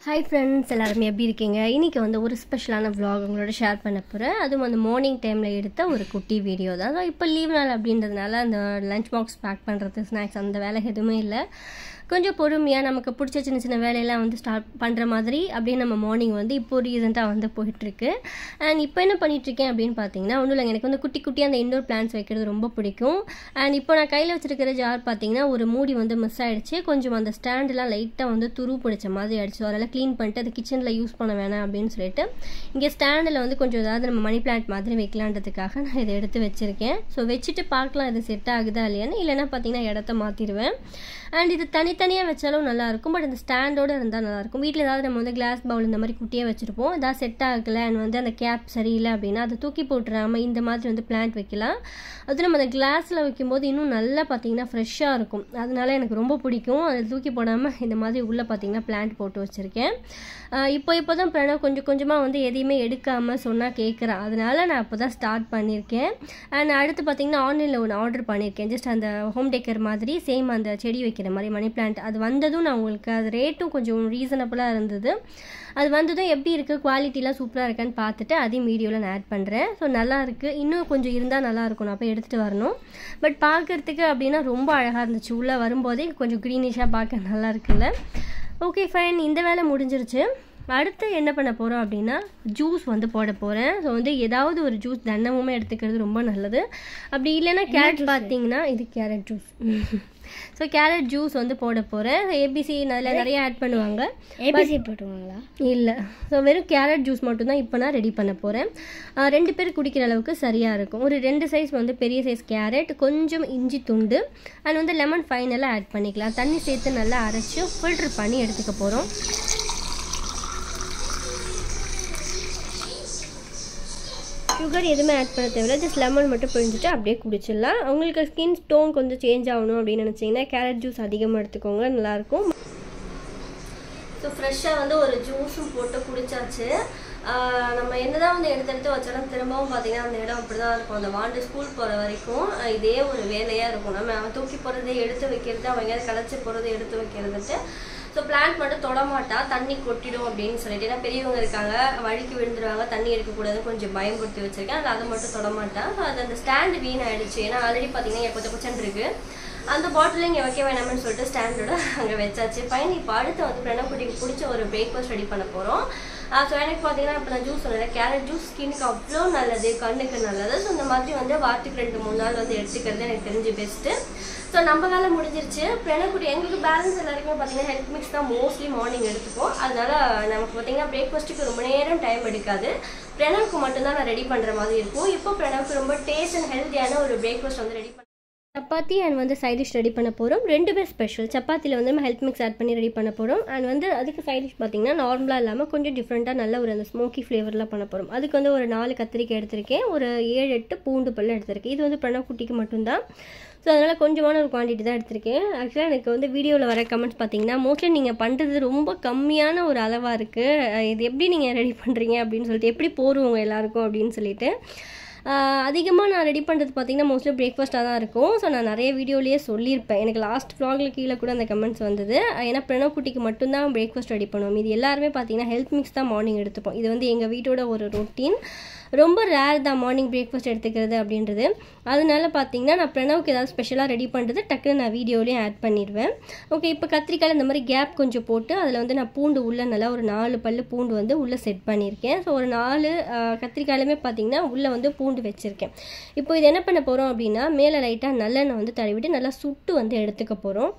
Hi friends, எல்லாரும் எப்படி இருக்கீங்க? இன்னைக்கு வந்து ஒரு ஸ்பெஷலான vlog உங்களோட ஷேர் பண்ண போறேன். அதுவும் அந்த மார்னிங் டைம்ல எடுத்த ஒரு குட்டி வீடியோ தான். இப்போ லீவ் நாள் அப்படின்றதுனால அந்த லஞ்ச் பாக்ஸ் பேக் பண்றது, ஸ்நாக்ஸ் அந்த வேலை எதுவுமே இல்லை. கொஞ்சம் பொறுமையாக நமக்கு பிடிச்ச சின்ன சின்ன வேலையெல்லாம் வந்து ஸ்டார்ட் பண்ணுற மாதிரி அப்படியே நம்ம மார்னிங் வந்து இப்போ ரீசெண்டாக வந்து போயிட்டுருக்கு. அண்ட் இப்போ என்ன பண்ணிகிட்ருக்கேன் அப்படின்னு பார்த்தீங்கன்னா ஒன்றும் இல்லை, எனக்கு வந்து குட்டி குட்டியாக அந்த இண்டோர் பிளான்ஸ் வைக்கிறது ரொம்ப பிடிக்கும். அண்ட் இப்போ நான் கையில் வச்சுருக்கிற ஜார் பார்த்தீங்கன்னா ஒரு மூடி வந்து மிஸ் ஆகிடுச்சு. கொஞ்சம் அந்த ஸ்டாண்டெலாம் லைட்டாக வந்து துரு பிடிச்ச மாதிரி ஆகிடுச்சு. அதெல்லாம் க்ளீன் பண்ணிட்டு அது கிச்சனில் யூஸ் பண்ண வேணாம் அப்படின்னு சொல்லிட்டு இங்கே ஸ்டாண்டில் வந்து கொஞ்சம் ஏதாவது நம்ம மணி பிளான்ட் மாதிரி வைக்கலான்றதுக்காக நான் இதை எடுத்து வச்சுருக்கேன். ஸோ வச்சுட்டு பார்க்கலாம் இது செட் ஆகுதா இல்லையான்னு. இல்லைன்னா பார்த்தீங்கன்னா இடத்த மாற்றிடுவேன். அண்ட் இது தனித்தனியாக வச்சாலும் நல்லாயிருக்கும், பட் அந்த ஸ்டாண்டோடு இருந்தால் நல்லாயிருக்கும். வீட்டில் ஏதாவது நம்ம வந்து கிளாஸ் பவுல் இந்த மாதிரி குட்டியாக வச்சுருப்போம், ஏதாவது செட் ஆகலை அண்ட் வந்து அந்த கேப் சரியில்லை அப்படின்னா அதை தூக்கி போட்டுறாமல் இந்த மாதிரி வந்து பிளான்ட் வைக்கலாம். அது நம்ம அந்த கிளாஸில் வைக்கும்போது இன்னும் நல்லா பார்த்தீங்கன்னா ஃப்ரெஷ்ஷாக இருக்கும். அதனால எனக்கு ரொம்ப பிடிக்கும். அதை தூக்கி போடாமல் இந்த மாதிரி உள்ளே பார்த்தீங்கன்னா பிளான்ட் போட்டு வச்சுருக்கேன். இப்போ தான் பிரணவ் கொஞ்சம் கொஞ்சமாக வந்து எதையுமே எடுக்காமல் சொன்னால் கேட்குறான். அதனால நான் இப்போ தான் ஸ்டார்ட் பண்ணியிருக்கேன். அண்ட் அடுத்து பார்த்தீங்கன்னா ஆன்லைனில் ஒன்று ஆர்டர் பண்ணியிருக்கேன். ஜஸ்ட் அந்த ஹோம் டேக்கர் மாதிரி சேம் அந்த செடி வைக்கிற மாதிரி மணி பிளான்ட். அது வந்ததும் நான் உங்களுக்கு அது ரேட்டும் கொஞ்சம் ரீசனபிளாக இருந்தது. அது வந்ததும் எப்படி இருக்குது, குவாலிட்டிலாம் சூப்பராக இருக்கான்னு பார்த்துட்டு அதையும் வீடியோவில் நான் ஆட் பண்ணுறேன். ஸோ நல்லா இருக்குது, இன்னும் கொஞ்சம் இருந்தால் நல்லாயிருக்கும், நான் போய் எடுத்துகிட்டு வரணும். பட் பார்க்குறதுக்கு அப்படின்னா ரொம்ப அழகாக இருந்துச்சு. உள்ளே வரும்போதே கொஞ்சம் க்ரீனிஷாக பார்க்க நல்லா இருக்குல்ல. ஓகே ஃபைன், இந்த வேலை முடிஞ்சிருச்சு. அடுத்து என்ன பண்ண போகிறோம் அப்படின்னா ஜூஸ் வந்து போட போகிறேன். ஸோ வந்து ஏதாவது ஒரு ஜூஸ் தினமுமே எடுத்துக்கிறது ரொம்ப நல்லது. அப்படி இல்லைன்னா கேரட் பார்த்தீங்கன்னா இது carrot juice. So carrot juice வந்து போட போகிறேன். ஏபிசி அதில் நிறைய ஆட் பண்ணுவாங்க. ஏபிசி போட்டுவாங்களா? இல்லை, ஸோ வெறும் கேரட் ஜூஸ் மட்டும்தான் இப்போ நான் ரெடி பண்ண போகிறேன். 2 பேர் குடிக்கிற அளவுக்கு சரியாக இருக்கும். ஒரு 2 சைஸ் வந்து பெரிய சைஸ் கேரட், கொஞ்சம் இஞ்சி துண்டு அண்ட் வந்து லெமன் ஃபைனலாக ஆட் பண்ணிக்கலாம். தண்ணி சேர்த்து நல்லா அரைச்சி ஃபில்ட்ரு பண்ணி எடுத்துக்க போகிறோம். சுகர் எதுவுமே ஆட் பண்ண தேவையில்ல, ஜஸ்ட் லெமன் மட்டும் பிழிஞ்சிட்டு அப்படியே குடிச்சிடலாம். உங்களுக்கு ஸ்கின் டோன் கொஞ்சம் சேஞ்ச் ஆகணும் அப்படின்னு நினச்சிங்கன்னா கேரட் ஜூஸ் அதிகமாக எடுத்துக்கோங்க, நல்லாயிருக்கும். ஸோ ஃப்ரெஷ்ஷாக வந்து ஒரு ஜூஸும் போட்டு குடிச்சாச்சு. நம்ம என்னதான் வந்து எடுத்து வச்சாலும் திரும்பவும் பார்த்தீங்கன்னா அந்த இடம் அப்படி தான் இருக்கும். அந்த வாண்டு ஸ்கூல் போகிற வரைக்கும் இதே ஒரு வேலையாக இருக்கும். நம்ம அவன் தூக்கி போகிறதே எடுத்து வைக்கிறது, அவங்க எங்கேயாவது களைச்சி போகிறதே எடுத்து வைக்கிறதுட்டு. ஸோ பிளான்ட் மட்டும் தொடமாட்டா, தண்ணி கொட்டிடும் அப்படின்னு சொல்லிட்டு. ஏன்னா பெரியவங்க இருக்காங்க, வழுக்கி விழுந்துருவாங்க, தண்ணி எடுக்கக்கூடாது, கொஞ்சம் பயன்படுத்தி வச்சுருக்கேன். அதில் அதை மட்டும் தொடமாட்டா. அது அந்த ஸ்டாண்டு வீணாயிடுச்சு. ஏன்னா ஆல்ரெடி பார்த்தீங்கன்னா கொஞ்சம் கொச்சன் இருக்குது. அந்த பாட்டில் இங்கே வைக்க வேணாம்னு சொல்லிட்டு ஸ்டாண்டோட அங்கே வச்சாச்சு. பையன் இப்போ அடுத்து வந்து பிரணவ் குட்டிக்கு பிடிச்ச ஒரு பிரேக்ஃபாஸ்ட் ரெடி பண்ண போகிறோம். ஸோ எனக்கு பார்த்தீங்கன்னா இப்போ நான் ஜூஸ் சொன்னேன், கேரட் ஜூஸ் ஸ்கின்னுக்கு அவ்வளோ நல்லது, கண்ணுக்கு நல்லது. ஸோ இந்த மாதிரி வந்து வாரத்துக்கு 2-3 நாள் வந்து எடுத்துக்கிறது எனக்கு தெரிஞ்சு பெஸ்ட்டு. ஸோ நம்ம வேலை முடிஞ்சிருச்சு. பிரணவ் குட்டி எங்களுக்கு பேலன்ஸ் எல்லாருக்குமே பார்த்தீங்கன்னா ஹெல்த் மிக்ஸ் தான் மோஸ்ட்லி மார்னிங் எடுத்துப்போம். அதனால நமக்கு பார்த்தீங்கன்னா பிரேக்ஃபாஸ்ட்டுக்கு ரொம்ப நேரம் டைம் எடுக்காது. பிரணவுக்கு மட்டும்தான் நான் ரெடி பண்ணுற மாதிரி இருக்கும். இப்போ பிரணவுக்கு ரொம்ப டேஸ்ட் அண்ட் ஹெல்த்தியான ஒரு பிரேக்ஃபாஸ்ட் வந்து ரெடி சப்பாத்தி அண்ட் வந்து சைட் டிஷ் ரெடி பண்ண போகிறோம். 2 பேர் ஸ்பெஷல். சப்பாத்தியில் வந்து நம்ம ஹெல்த் மிக்ஸ் ஆட் பண்ணி ரெடி பண்ண போகிறோம். அண்ட் வந்து அதுக்கு சைட் டிஷ் பார்த்திங்கன்னா நார்மலாக இல்லாமல் கொஞ்சம் டிஃப்ரெண்ட்டாக நல்ல ஒரு அந்த ஸ்மோக்கி ஃப்ளேவரில் பண்ண போகிறோம். அதுக்கு வந்து ஒரு 4 கத்திரிக்காய் எடுத்திருக்கேன், ஒரு 7-8 பூண்டு பல் எடுத்திருக்கேன். இது வந்து பிரணவ் குட்டிக்கு மட்டும்தான். ஸோ அதனால் கொஞ்சமான ஒரு குவான்டிட்டி தான் எடுத்திருக்கேன். ஆக்சுவலாக எனக்கு வந்து வீடியோவில் வர கமெண்ட்ஸ் பார்த்தீங்கன்னா மோஸ்ட்லி நீங்கள் பண்ணுறது ரொம்ப கம்மியான ஒரு அளவாக இருக்குது, இது எப்படி நீங்கள் ரெடி பண்ணுறீங்க அப்படின்னு சொல்லிட்டு, எப்படி போடுவோங்க எல்லாருக்கும் அப்படின்னு சொல்லிட்டு. அதிகமாக நான் ரெடி பண்ணுறது பார்த்திங்கன்னா மோஸ்ட்லி பிரேக்ஃபாஸ்ட்டாக தான் இருக்கும். ஸோ நான் நிறைய வீடியோலேயே சொல்லியிருப்பேன். எனக்கு லாஸ்ட் vlogல கீழே கூட அந்த கமெண்ட்ஸ் வந்தது. ஏன்னா பிரணவ் குட்டிக்கு மட்டும்தான் பிரேக்ஃபாஸ்ட் ரெடி பண்ணுவோம். இது எல்லாருமே பார்த்திங்கன்னா ஹெல்த் மிக்ஸ் தான் மார்னிங் எடுத்துப்போம். இது வந்து எங்கள் வீட்டோட ஒரு ரொட்டீன். ரொம்ப ரேர் தான் மார்னிங் பிரேக்ஃபாஸ்ட் எடுத்துக்கிறது அப்படின்றது. அதனால பார்த்தீங்கன்னா நான் பிரணவுக்கு ஏதாவது ஸ்பெஷலாக ரெடி பண்ணுறது டக்குன்னு நான் வீடியோலேயே ஆட் பண்ணிடுவேன். ஓகே, இப்போ கத்திரிக்காயில் இந்த மாதிரி கேப் கொஞ்சம் போட்டு அதில் வந்து நான் பூண்டு உள்ளே நல்லா ஒரு 4 பல்லு பூண்டு வந்து உள்ளே செட் பண்ணியிருக்கேன். ஸோ ஒரு 4 கத்திரிக்காயிலுமே பார்த்தீங்கன்னா உள்ளே வந்து பூண்டு வச்சுருக்கேன். இப்போ இது என்ன பண்ண போகிறோம் அப்படின்னா மேலே லைட்டாக நல்லெண்ணெய் வந்து தடவிட்டு நல்லா சுட்டு வந்து எடுத்துக்க போகிறோம்.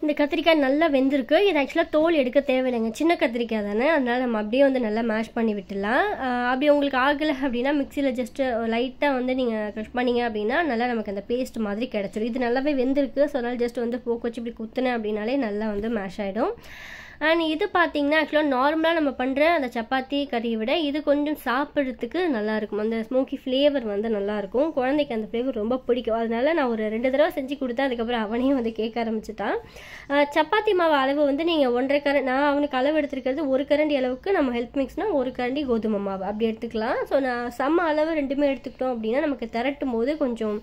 இந்த கத்திரிக்காய் நல்லா வெந்திருக்கு. இது ஆக்சுவலாக தோல் எடுக்க தேவையில்லைங்க, சின்ன கத்திரிக்காய் தானே, அதனால் நம்ம அப்படியே வந்து நல்லா மேஷ் பண்ணி விட்டுடலாம். அப்படி உங்களுக்கு ஆகலை அப்படின்னா மிக்சியில் ஜஸ்ட்டு லைட்டாக வந்து நீங்கள் க்ரஷ் பண்ணிங்க அப்படின்னா நல்லா நமக்கு அந்த பேஸ்ட் மாதிரி கிடச்சிடும். இது நல்லாவே வெந்திருக்கு, ஸோ அதனால் ஜஸ்ட் வந்து போக்கு வச்சு இப்படி குத்துனேன் அப்படின்னாலே நல்லா வந்து மேஷ் ஆகிடும். அண்ட் இது பார்த்திங்கன்னா ஆக்சுவலாக நார்மலாக நம்ம பண்ணுற அந்த சப்பாத்தி கறியை விட இது கொஞ்சம் சாப்பிட்றதுக்கு நல்லாயிருக்கும். அந்த ஸ்மோக்கி ஃப்ளேவர் வந்து நல்லாயிருக்கும். குழந்தைக்கு அந்த ஃப்ளேவர் ரொம்ப பிடிக்கும். அதனால நான் ஒரு 2 தடவை செஞ்சு கொடுத்தேன். அதுக்கப்புறம் அவனையும் வந்து கேட்க ஆரம்பிச்சுட்டான். சப்பாத்தி மாவு அளவு வந்து நீங்கள் 1.5 கரண்டி, நான் அவனுக்கு அளவு எடுத்துருக்கிறது 1 கரண்டி அளவுக்கு. நம்ம ஹெல்த் மிக்ஸ்னால் 1 கரண்டி கோதுமை மாவு அப்படி எடுத்துக்கலாம். ஸோ நான் சம அளவு ரெண்டுமே எடுத்துக்கிட்டோம் அப்படின்னா நமக்கு திரட்டும் போது கொஞ்சம்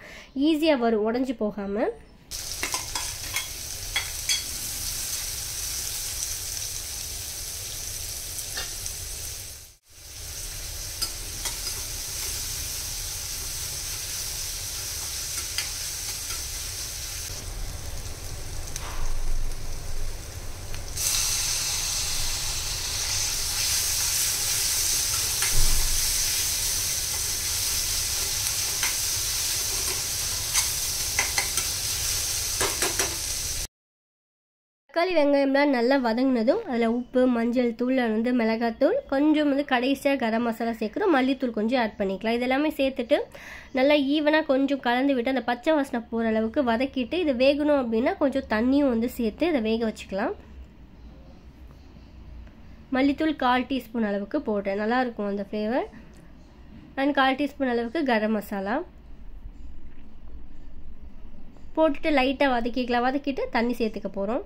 ஈஸியாக வரும், உடஞ்சி போகாமல். தக்காளி வெங்காயம்லாம் நல்லா வதங்கினதும் அதில் உப்பு, மஞ்சள் தூள், வந்து மிளகாத்தூள், கொஞ்சம் வந்து கடைசியாக கரம் மசாலா சேர்க்குறோம், மல்லித்தூள் கொஞ்சம் ஆட் பண்ணிக்கலாம். இதெல்லாமே சேர்த்துட்டு நல்லா ஈவனாக கொஞ்சம் கலந்து விட்டு அந்த பச்சை வாசனை போகிற அளவுக்கு வதக்கிட்டு இது வேகணும் அப்படின்னா கொஞ்சம் தண்ணியும் வந்து சேர்த்து இதை வேக வச்சுக்கலாம். மல்லித்தூள் 1/4 டீஸ்பூன் அளவுக்கு போடுறேன், நல்லாயிருக்கும் அந்த ஃப்ளேவர். அண்ட் 1/4 டீஸ்பூன் அளவுக்கு கரம் மசாலா போட்டுட்டு லைட்டாக வதக்கிக்கலாம். வதக்கிட்டு தண்ணி சேர்த்துக்க போகிறோம்.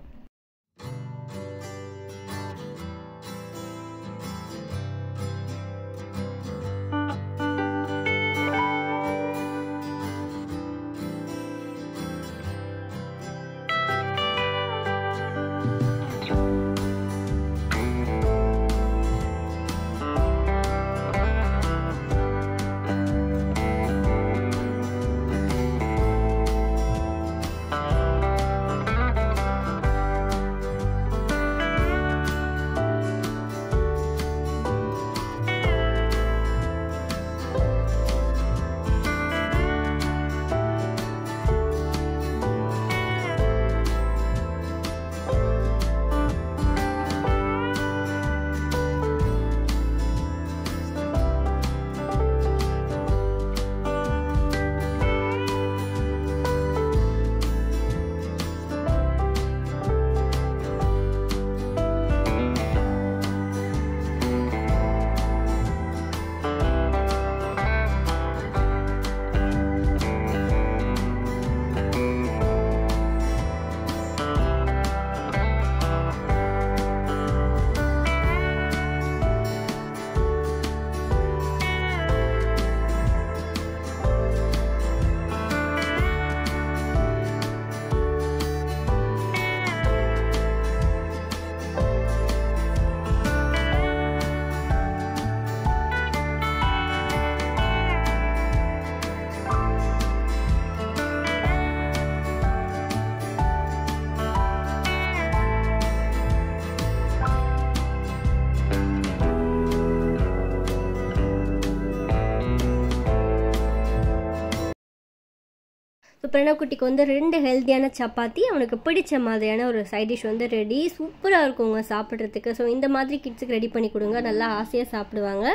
ஸோ பிரணவக்குட்டிக்கு வந்து 2 ஹெல்த்தியான சப்பாத்தி, அவனுக்கு பிடிச்ச மாதிரியான ஒரு சைட் டிஷ் வந்து ரெடி. சூப்பராக இருக்குங்க சாப்பிட்றதுக்கு. ஸோ இந்த மாதிரி கிட்ஸுக்கு ரெடி பண்ணி கொடுங்க, நல்லா ஆசையாக சாப்பிடுவாங்க.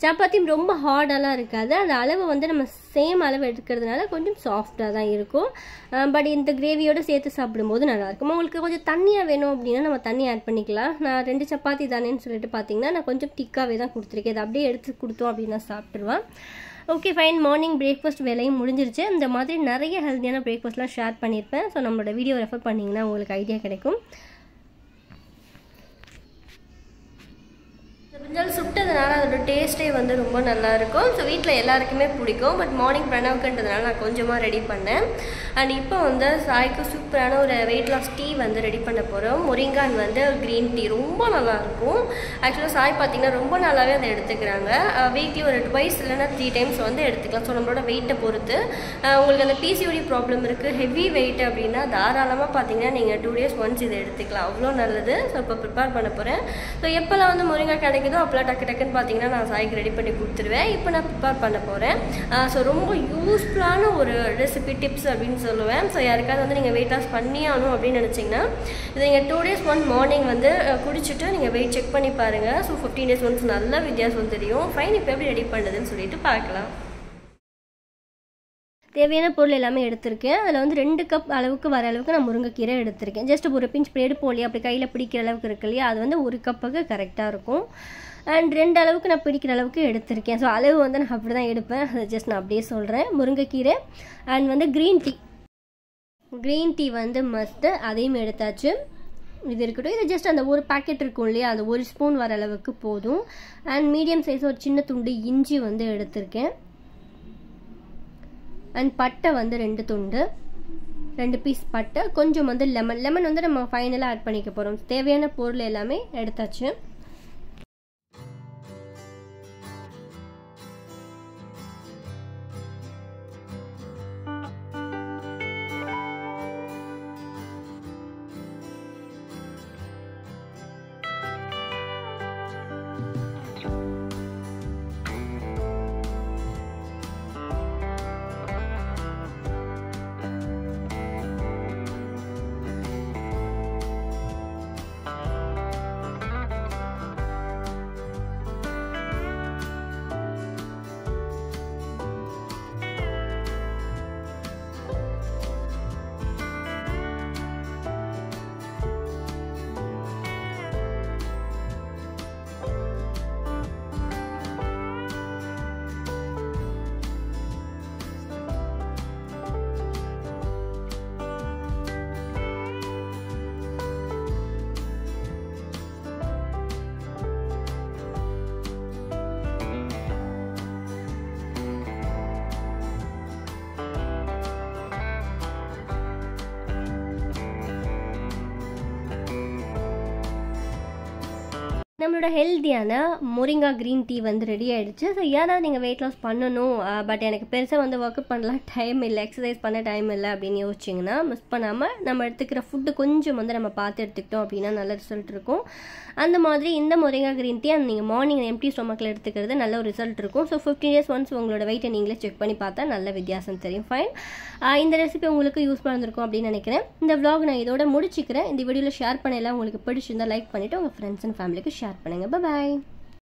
சப்பாத்தியும் ரொம்ப ஹார்டெல்லாம் இருக்காது, அந்த அளவு வந்து நம்ம சேம் அளவு எடுக்கிறதுனால கொஞ்சம் சாஃப்டாக தான் இருக்கும். பட் இந்த கிரேவியோடு சேர்த்து சாப்பிடும்போது நல்லாயிருக்கும். உங்களுக்கு கொஞ்சம் தண்ணியாக வேணும் அப்படின்னா நம்ம தண்ணி ஆட் பண்ணிக்கலாம். நான் 2 சப்பாத்தி தானேன்னு சொல்லிட்டு பார்த்தீங்கன்னா நான் கொஞ்சம் திக்காகவே தான் கொடுத்துருக்கேன். இதை அப்படியே எடுத்து கொடுத்தோம் அப்படின்னா சாப்பிட்டுருவேன். ஓகே ஃபைன், மார்னிங் பிரேக்ஃபாஸ்ட் வேலையும் முடிஞ்சிருச்சு. இந்த மாதிரி நிறைய ஹெல்த்தியான பிரேக்ஃபாஸ்ட்லாம் ஷேர் பண்ணியிருப்பேன். ஸோ நம்மளோட வீடியோ ரெஃபர் பண்ணிங்கன்னா உங்களுக்கு ஐடியா கிடைக்கும். பிரிஞ்சால் சுட்டதுனால அதோட டேஸ்ட்டே வந்து ரொம்ப நல்லாயிருக்கும். ஸோ வீட்டில் எல்லாருக்குமே பிடிக்கும். பட் மார்னிங் பிரணவுக்குன்றதுனால நான் கொஞ்சமாக ரெடி பண்ணேன். அண்ட் இப்போ வந்து சாய்க்கு சூப்பரான ஒரு வெயிட் லாஸ் டீ வந்து ரெடி பண்ண போகிறோம். மொரிங்கான் வந்து க்ரீன் டீ ரொம்ப நல்லாயிருக்கும். ஆக்சுவலாக சாய் பார்த்திங்கன்னா ரொம்ப நல்லாவே அதை எடுத்துக்கிறாங்க. வீக்லி ஒரு 2 இல்லைன்னா 3 டைம்ஸ் வந்து எடுத்துக்கலாம். ஸோ நம்மளோட வெயிட்டை பொறுத்து உங்களுக்கு அந்த பிசிஓடி ப்ராப்ளம் இருக்குது, ஹெவி வெயிட் அப்படின்னா தாராளமாக பார்த்தீங்கன்னா நீங்கள் 2 days ஒன்ஸ் இதை எடுத்துக்கலாம், அவ்வளோ நல்லது. ஸோ இப்போ ப்ரிப்பேர் பண்ண போகிறேன். ஸோ எப்போல்லாம் வந்து மொரிங்கா கிடைக்குதோ வருதோ அப்போலாம் டக்கு டக்குன்னு பார்த்தீங்கன்னா நான் சாய்க்கு ரெடி பண்ணி கொடுத்துருவேன். இப்போ நான் ப்ரிப்பேர் பண்ண போகிறேன். ஸோ ரொம்ப யூஸ்ஃபுல்லான ஒரு ரெசிபி டிப்ஸ் அப்படின்னு சொல்லுவேன். ஸோ யாருக்காவது வந்து நீங்கள் வெயிட் லாஸ் பண்ணியாகணும் அப்படின்னு நினச்சிங்கன்னா இதை நீங்கள் 2 days ஒன் மார்னிங் வந்து குடிச்சிட்டு நீங்கள் வெயிட் செக் பண்ணி பாருங்கள். ஸோ 15 days ஒன்ஸ் நல்ல வித்தியாசம் தெரியும். ஃபைன், இப்போ எப்படி ரெடி பண்ணுறதுன்னு சொல்லிட்டு பார்க்கலாம். தேவையான பொருள் எல்லாமே எடுத்திருக்கேன். அதில் வந்து 2 கப் அளவுக்கு வர அளவுக்கு நான் முருங்கைக்கீரை எடுத்திருக்கேன். ஜஸ்ட் ஒரு பிஞ்ச் எடுப்போம் இல்லையா, அப்படி கையில் பிடிக்கிற அளவுக்கு இருக்கு இல்லையா, அது வந்து 1 கப்புக்கு கரெக்டாக இருக்கும். அண்ட் 2 அளவுக்கு நான் பிடிக்கிற அளவுக்கு எடுத்திருக்கேன். ஸோ அளவு வந்து நான் அப்படி தான் எடுப்பேன், அது ஜஸ்ட் நான் அப்படியே சொல்கிறேன். முருங்கைக்கீரை அண்ட் வந்து க்ரீன் டீ வந்து மஸ்ட்டு, அதையும் எடுத்தாச்சு. இது இருக்கட்டும். இது ஜஸ்ட் அந்த ஒரு பேக்கெட் இருக்கும் இல்லையா, அந்த 1 ஸ்பூன் வர அளவுக்கு போதும். அண்ட் மீடியம் சைஸ் ஒரு சின்ன துண்டு இஞ்சி வந்து எடுத்திருக்கேன். அண்ட் பட்டை வந்து 2 துண்டு, 2 பீஸ் பட்டை, கொஞ்சம் வந்து லெமன் வந்து நம்ம ஃபைனலாக ஆட் பண்ணிக்க போகிறோம். தேவையான பொருள் எல்லாமே எடுத்தாச்சு. நம்மளோட ஹெல்த்தியான மொரிங்கா க்ரீன் டீ வந்து ரெடி ஆகிடுச்சு. ஸோ ஏதாவது நீங்கள் வெயிட் லாஸ் பண்ணணும், பட் எனக்கு பெருசாக வந்து ஒர்க் அவுட் பண்ணலாம் டைம் இல்லை, எக்ஸசைஸ் பண்ண டைம் இல்லை அப்படின்னு யோசிச்சிங்கன்னா மிஸ் பண்ணாமல் நம்ம எடுத்துக்கிற ஃபுட்டு கொஞ்சம் வந்து நம்ம பார்த்து எடுத்துக்கிட்டோம் அப்படின்னா நல்ல ரிசல்ட் இருக்கும். அந்த மாதிரி இந்த மொரிங்கா க்ரீன் டீ நீங்கள் மார்னிங் எம்டி ஸ்டொமக்கில் எடுத்துக்கிறது நல்ல ஒரு ரிசல்ட் இருக்கும். ஸோ 15 days ஒன்ஸ் உங்களோட வெயிட்டை நீங்களே செக் பண்ணி பார்த்தா நல்ல வித்தியாசம் தெரியும். ஃபைன், இந்த ரெசிபி உங்களுக்கு யூஸ்ஃபுல்லாக இருந்திருக்கும் அப்படின்னு நினைக்கிறேன். இந்த vlog நான் இதோட முடிச்சுக்கிறேன். இந்த வீடியோவில் ஷேர் பண்ணலாம். உங்களுக்கு பிடிச்சிருந்தால் லைக் பண்ணிவிட்டு உங்கள் ஃப்ரெண்ட்ஸ் அண்ட் ஃபேமிலிக்கு ஷேர் பண்ணுங்கள். பாய்.